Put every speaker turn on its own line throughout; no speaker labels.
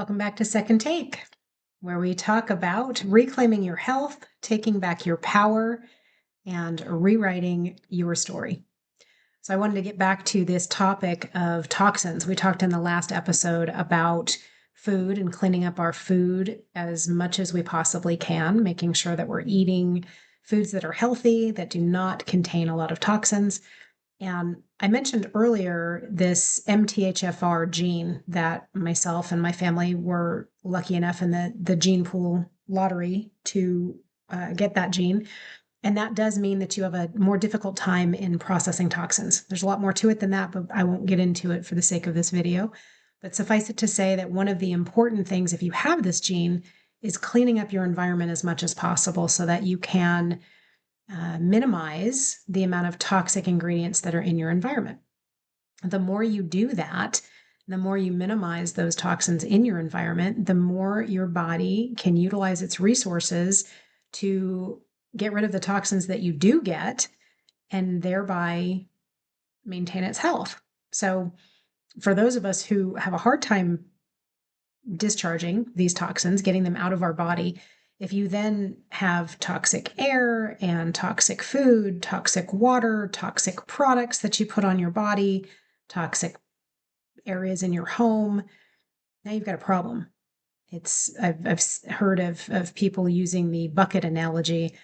Welcome back to Second Take, where we talk about reclaiming your health, taking back your power, and rewriting your story. So, I wanted to get back to this topic of toxins. We talked in the last episode about food and cleaning up our food as much as we possibly can, making sure that we're eating foods that are healthy, that do not contain a lot of toxins. And I mentioned earlier this MTHFR gene that myself and my family were lucky enough in the gene pool lottery to get that gene. And that does mean that you have a more difficult time in processing toxins. There's a lot more to it than that, but I won't get into it for the sake of this video. But suffice it to say that one of the important things, if you have this gene, is cleaning up your environment as much as possible so that you can minimize the amount of toxic ingredients that are in your environment. The more you do that, the more you minimize those toxins in your environment, the more your body can utilize its resources to get rid of the toxins that you do get and thereby maintain its health. So for those of us who have a hard time discharging these toxins, getting them out of our body, if you then have toxic air and toxic food, toxic water, toxic products that you put on your body, toxic areas in your home, now you've got a problem. I've heard of people using the bucket analogy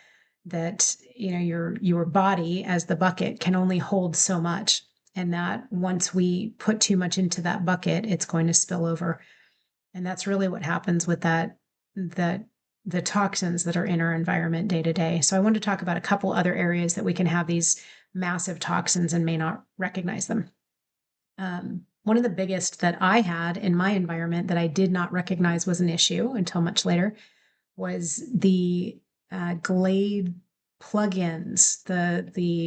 that your body as the bucket can only hold so much, and that once we put too much into that bucket, it's going to spill over. And that's really what happens with the toxins that are in our environment day to day. So I want to talk about a couple other areas that we can have these massive toxins and may not recognize them. One of the biggest that I had in my environment that I did not recognize was an issue until much later was the Glade plugins,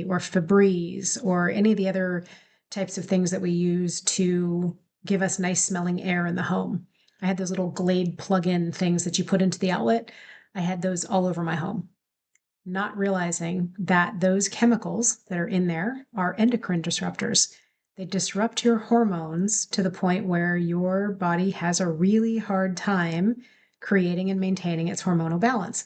or Febreze, or any of the other types of things that we use to give us nice smelling air in the home. I had those little Glade plug-in things that you put into the outlet. I had those all over my home, not realizing that those chemicals that are in there are endocrine disruptors. They disrupt your hormones to the point where your body has a really hard time creating and maintaining its hormonal balance.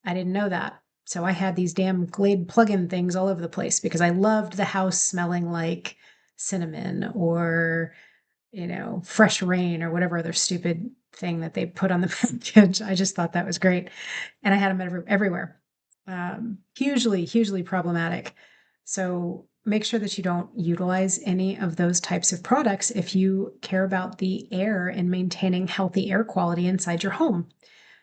I didn't know that. So I had these damn Glade plug-in things all over the place because I loved the house smelling like cinnamon or fresh rain or whatever other stupid thing that they put on the package. I just thought that was great. And I had them everywhere. Hugely, hugely problematic. So make sure that you don't utilize any of those types of products if you care about the air and maintaining healthy air quality inside your home.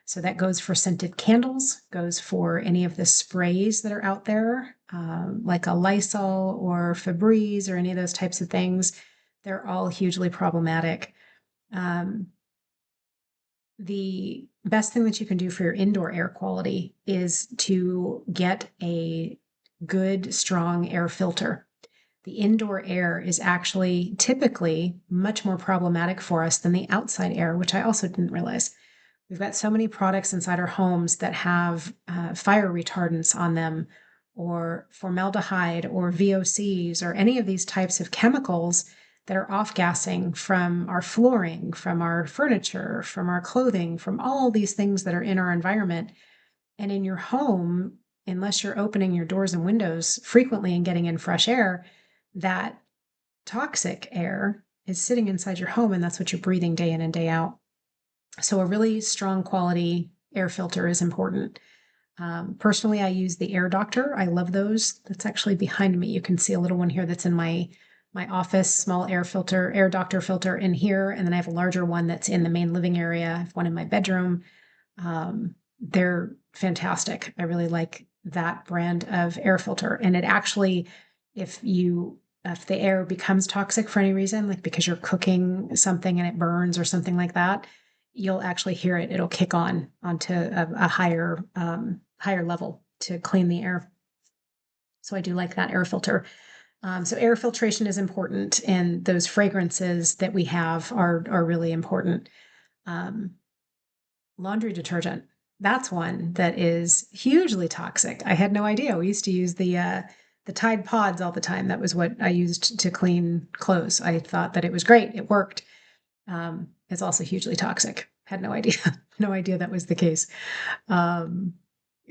So that goes for scented candles, goes for any of the sprays that are out there, like a Lysol or Febreze or any of those types of things. They're all hugely problematic. The best thing that you can do for your indoor air quality is to get a good, strong air filter. The indoor air is actually typically much more problematic for us than the outside air, which I also didn't realize. We've got so many products inside our homes that have fire retardants on them, or formaldehyde, or VOCs, or any of these types of chemicals that are off-gassing from our flooring, from our furniture, from our clothing, from all these things that are in our environment. And in your home, unless you're opening your doors and windows frequently and getting in fresh air, that toxic air is sitting inside your home, and that's what you're breathing day in and day out. So a really strong quality air filter is important. Personally, I use the Air Doctor. I love those. That's actually behind me. You can see a little one here that's in my office, small air Doctor filter in here. And then I have a larger one that's in the main living area. I have one in my bedroom. They're fantastic. I really like that brand of air filter. And it actually, if the air becomes toxic for any reason, like because you're cooking something and it burns or something like that, you'll actually hear it. It'll kick onto a higher level to clean the air. So I do like that air filter. So air filtration is important, and those fragrances that we have are really important. Laundry detergent, that's one that is hugely toxic. I had no idea. We used to use the Tide Pods all the time. That was what I used to clean clothes. I thought that it was great. It worked. is also hugely toxic. Had no idea, no idea that was the case. Um,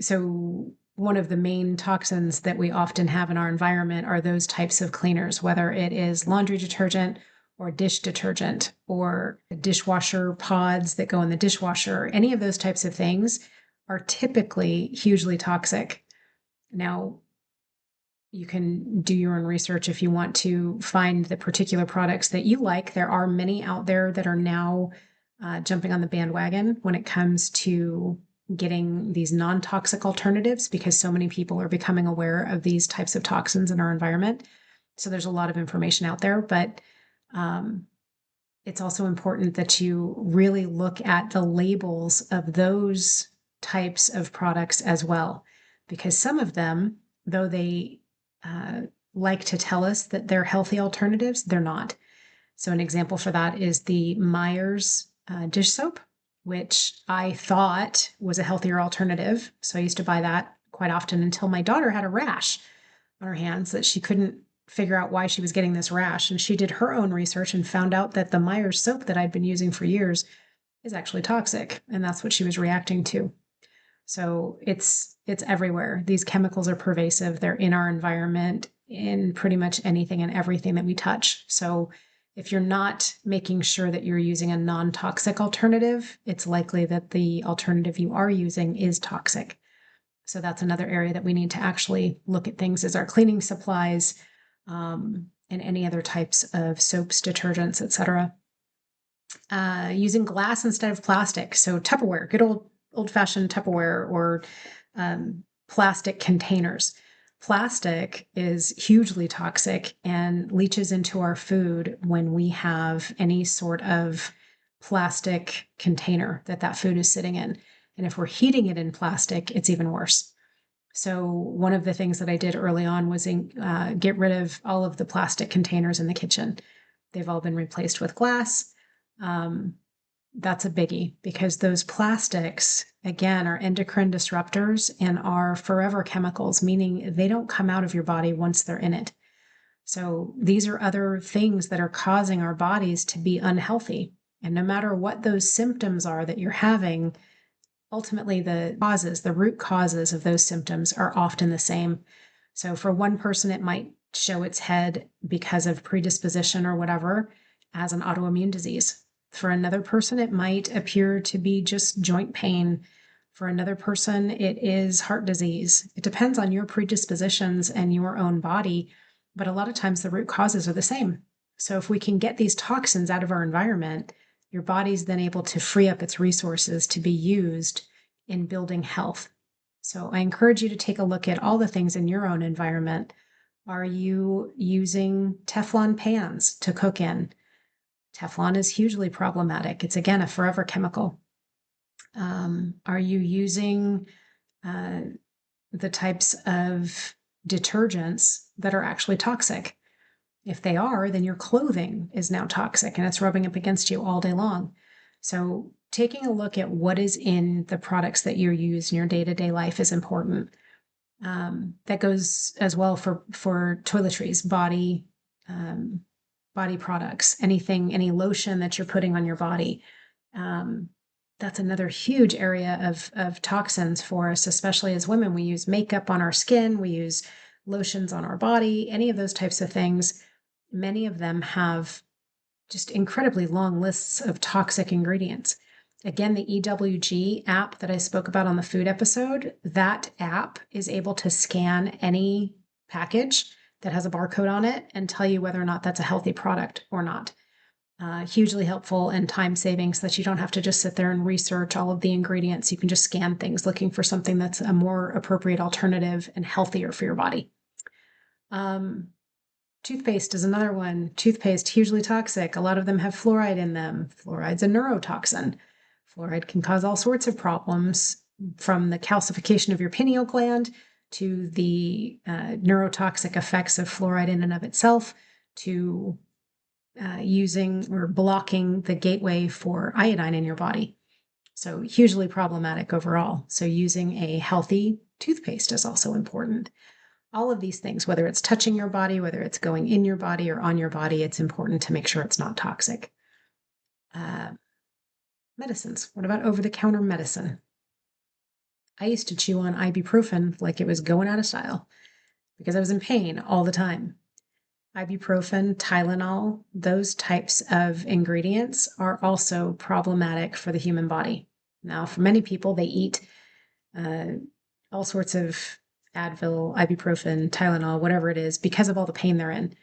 so one of the main toxins that we often have in our environment are those types of cleaners, whether it is laundry detergent or dish detergent or dishwasher pods that go in the dishwasher. Any of those types of things are typically hugely toxic. Now, you can do your own research if you want to find the particular products that you like. There are many out there that are now jumping on the bandwagon when it comes to getting these non-toxic alternatives, because so many people are becoming aware of these types of toxins in our environment. So there's a lot of information out there, but it's also important that you really look at the labels of those types of products as well, because some of them, though they like to tell us that they're healthy alternatives, they're not. So an example for that is the Myers dish soap, which I thought was a healthier alternative. So I used to buy that quite often until my daughter had a rash on her hands that she couldn't figure out why she was getting this rash. And she did her own research and found out that the Myers soap that I'd been using for years is actually toxic. And that's what she was reacting to. So it's everywhere. These chemicals are pervasive. They're in our environment, in pretty much anything and everything that we touch. So if you're not making sure that you're using a non-toxic alternative, it's likely that the alternative you are using is toxic. So that's another area that we need to actually look at things, is our cleaning supplies, and any other types of soaps, detergents, etc. Using glass instead of plastic. So Tupperware, good old-fashioned Tupperware, or plastic containers. Plastic is hugely toxic and leaches into our food when we have any sort of plastic container that food is sitting in. And if we're heating it in plastic, it's even worse. So one of the things that I did early on was get rid of all of the plastic containers in the kitchen. They've all been replaced with glass. That's a biggie, because those plastics, again, are endocrine disruptors and are forever chemicals, meaning they don't come out of your body once they're in it. So these are other things that are causing our bodies to be unhealthy. And no matter what those symptoms are that you're having, ultimately the root causes of those symptoms are often the same. So for one person, it might show its head because of predisposition or whatever as an autoimmune disease. For another person, it might appear to be just joint pain. For another person, it is heart disease. It depends on your predispositions and your own body, but a lot of times the root causes are the same. So if we can get these toxins out of our environment, your body's then able to free up its resources to be used in building health. So I encourage you to take a look at all the things in your own environment. Are you using Teflon pans to cook in? Teflon is hugely problematic. It's, again, a forever chemical. Are you using the types of detergents that are actually toxic? If they are, then your clothing is now toxic and it's rubbing up against you all day long. So taking a look at what is in the products that you use in your day-to-day life is important. That goes as well for toiletries, body products, any lotion that you're putting on your body. That's another huge area of toxins for us, especially as women. We use makeup on our skin, we use lotions on our body, any of those types of things. Many of them have just incredibly long lists of toxic ingredients. Again, the EWG app that I spoke about on the food episode, that app is able to scan any package that has a barcode on it and tell you whether or not that's a healthy product or not. Hugely helpful and time saving, so that you don't have to just sit there and research all of the ingredients. You can just scan things looking for something that's a more appropriate alternative and healthier for your body. Toothpaste is another one. Toothpaste, hugely toxic. A lot of them have fluoride in them. Fluoride's a neurotoxin. Fluoride can cause all sorts of problems, from the calcification of your pineal gland to the neurotoxic effects of fluoride in and of itself, to using or blocking the gateway for iodine in your body. So hugely problematic overall. So using a healthy toothpaste is also important. All of these things, whether it's touching your body, whether it's going in your body or on your body, it's important to make sure it's not toxic. medicines? What about over-the-counter medicine? I used to chew on ibuprofen like it was going out of style because I was in pain all the time. Ibuprofen, Tylenol, those types of ingredients are also problematic for the human body. Now, for many people, they eat uh, all sorts of Advil, ibuprofen, Tylenol, whatever it is, because of all the pain they're in.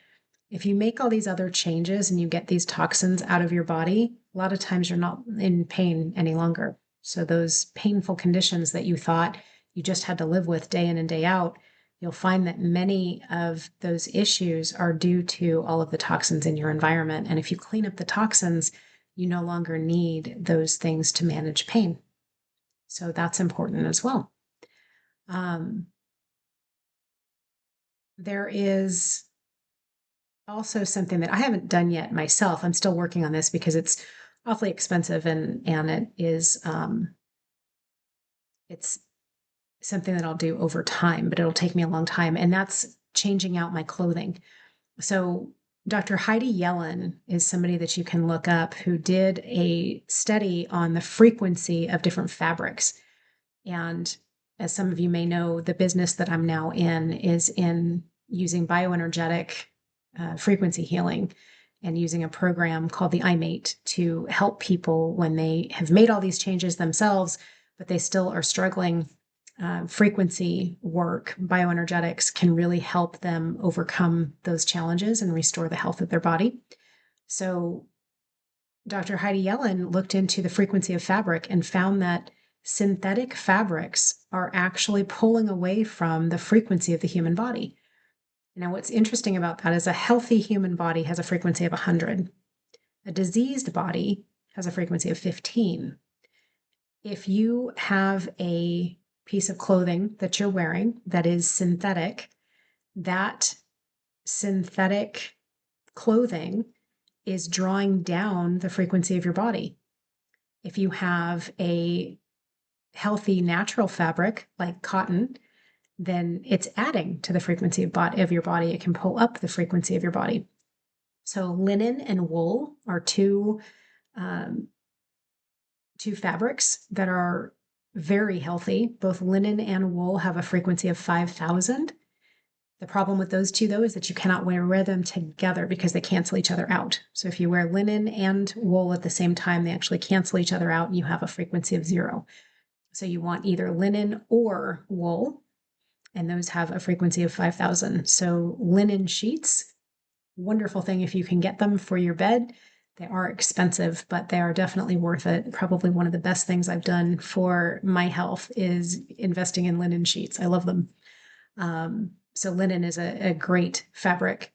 If you make all these other changes and you get these toxins out of your body, a lot of times you're not in pain any longer. So those painful conditions that you thought you just had to live with day in and day out, you'll find that many of those issues are due to all of the toxins in your environment. And if you clean up the toxins, you no longer need those things to manage pain. So that's important as well. Um, there is also something that I haven't done yet myself. I'm still working on this because it's awfully expensive and it is it's something that I'll do over time, but it'll take me a long time. And that's changing out my clothing. So Dr. Heidi Yellen is somebody that you can look up who did a study on the frequency of different fabrics. And as some of you may know, the business that I'm now in is in using bioenergetic frequency healing and using a program called the iMate to help people when they have made all these changes themselves, but they still are struggling. Frequency work, bioenergetics can really help them overcome those challenges and restore the health of their body. So Dr. Heidi Yellen looked into the frequency of fabric and found that synthetic fabrics are actually pulling away from the frequency of the human body. Now, what's interesting about that is a healthy human body has a frequency of 100. A diseased body has a frequency of 15. If you have a piece of clothing that you're wearing that is synthetic, that synthetic clothing is drawing down the frequency of your body. If you have a healthy natural fabric like cotton, then it's adding to the frequency of your body. It can pull up the frequency of your body. So linen and wool are two fabrics that are very healthy. Both linen and wool have a frequency of 5,000. The problem with those two, though, is that you cannot wear them together because they cancel each other out. So if you wear linen and wool at the same time, they actually cancel each other out and you have a frequency of 0. So you want either linen or wool, and those have a frequency of 5,000. So linen sheets, wonderful thing if you can get them for your bed. They are expensive, but they are definitely worth it. Probably one of the best things I've done for my health is investing in linen sheets. I love them. So linen is a great fabric.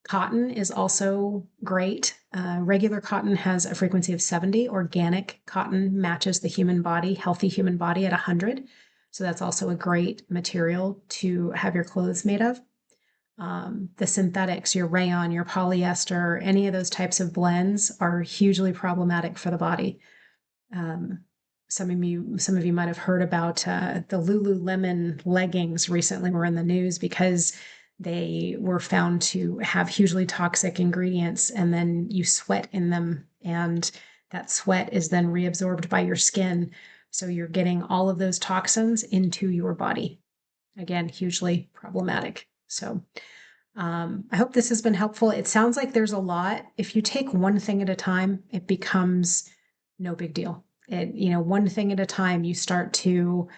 Cotton is also great. Regular cotton has a frequency of 70. Organic cotton matches the human body, healthy human body at 100. So that's also a great material to have your clothes made of. The synthetics, your rayon, your polyester, any of those types of blends are hugely problematic for the body. Some of you might have heard about the Lululemon leggings recently were in the news because they were found to have hugely toxic ingredients, and then you sweat in them, and that sweat is then reabsorbed by your skin. So you're getting all of those toxins into your body. Again, hugely problematic. So I hope this has been helpful. It sounds like there's a lot. If you take one thing at a time, it becomes no big deal. One thing at a time, you start to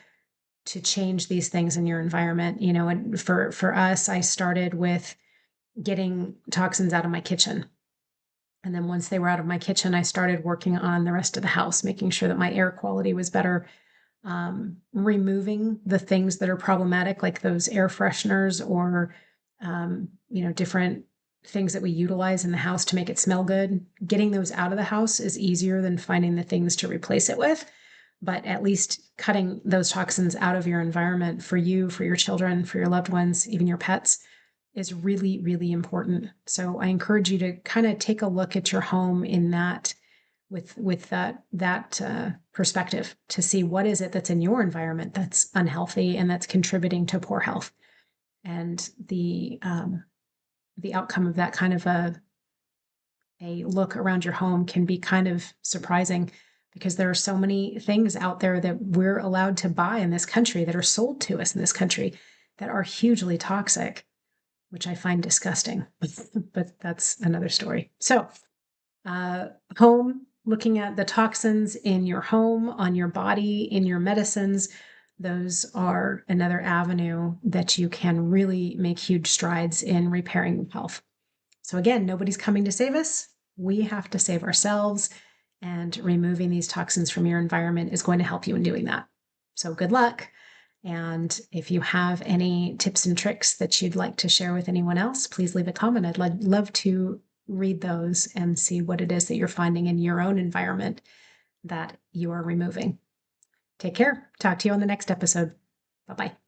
change these things in your environment. And for us, I started with getting toxins out of my kitchen. And then once they were out of my kitchen, I started working on the rest of the house, making sure that my air quality was better, removing the things that are problematic, like those air fresheners or, different things that we utilize in the house to make it smell good. Getting those out of the house is easier than finding the things to replace it with. But at least cutting those toxins out of your environment for you, for your children, for your loved ones, even your pets, is really, really important. So I encourage you to kind of take a look at your home in that with that perspective to see what is it that's in your environment that's unhealthy and that's contributing to poor health. And the outcome of that kind of a look around your home can be kind of surprising because there are so many things out there that we're allowed to buy in this country that are sold to us in this country that are hugely toxic, which I find disgusting, but that's another story. So, home, looking at the toxins in your home, on your body, in your medicines, those are another avenue that you can really make huge strides in repairing health. So, again, nobody's coming to save us. We have to save ourselves, and removing these toxins from your environment is going to help you in doing that. So, good luck. And if you have any tips and tricks that you'd like to share with anyone else, please leave a comment. I'd love to read those and see what it is that you're finding in your own environment that you are removing. Take care. Talk to you on the next episode. Bye-bye.